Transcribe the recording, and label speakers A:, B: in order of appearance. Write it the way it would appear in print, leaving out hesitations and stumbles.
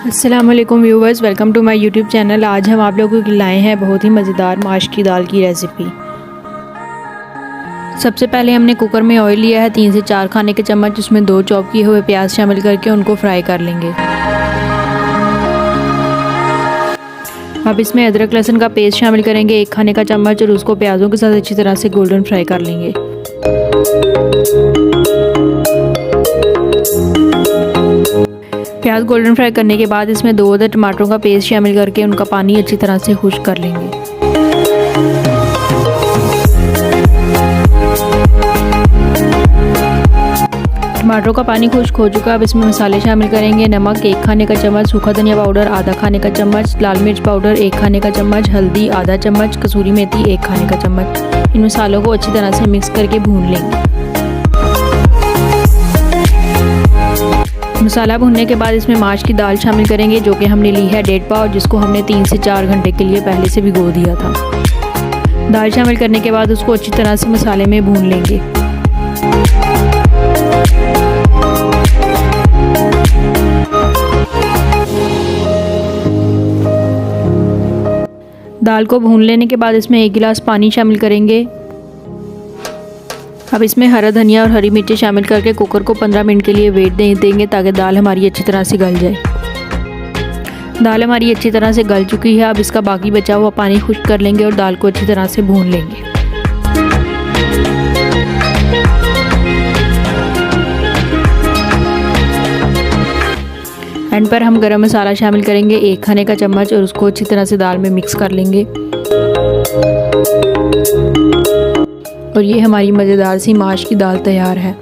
A: अस्सलाम वालेकुम viewers, welcome to my YouTube channel. आज हम आप लोगों के लिए लाए हैं बहुत ही मज़ेदार माश की दाल की रेसिपी। सबसे पहले हमने कुकर में ऑयल लिया है 3 से 4 खाने के चम्मच। उसमें 2 चॉप किए हुए प्याज शामिल करके उनको फ्राई कर लेंगे। अब इसमें अदरक लहसुन का पेस्ट शामिल करेंगे 1 खाने का चम्मच और उसको प्याज़ों के साथ अच्छी तरह से गोल्डन फ्राई कर लेंगे। प्याज गोल्डन फ्राई करने के बाद इसमें 2 अदद टमाटरों का पेस्ट शामिल करके उनका पानी अच्छी तरह से खुश्क कर लेंगे। टमाटरों का पानी खुश्क हो चुका है। अब इसमें मसाले शामिल करेंगे। नमक 1 खाने का चम्मच, सूखा धनिया पाउडर आधा खाने का चम्मच, लाल मिर्च पाउडर 1 खाने का चम्मच, हल्दी आधा चम्मच, कसूरी मेथी 1 खाने का चम्मच। इन मसालों को अच्छी तरह से मिक्स करके भून लेंगे। मसाला भूनने के बाद इसमें माश की दाल शामिल करेंगे जो कि हमने ली है 1.5 पाव, जिसको हमने 3 से 4 घंटे के लिए पहले से भिगो दिया था। दाल शामिल करने के बाद उसको अच्छी तरह से मसाले में भून लेंगे। दाल को भून लेने के बाद इसमें 1 गिलास पानी शामिल करेंगे। अब इसमें हरा धनिया और हरी मिर्ची शामिल करके कुकर को 15 मिनट के लिए वेट देंगे ताकि दाल हमारी अच्छी तरह से गल जाए। दाल हमारी अच्छी तरह से गल चुकी है। अब इसका बाकी बचा हुआ पानी खुश्क कर लेंगे और दाल को अच्छी तरह से भून लेंगे। एंड पर हम गरम मसाला शामिल करेंगे 1 खाने का चम्मच और उसको अच्छी तरह से दाल में मिक्स कर लेंगे। और ये हमारी मज़ेदार सी माश की दाल तैयार है।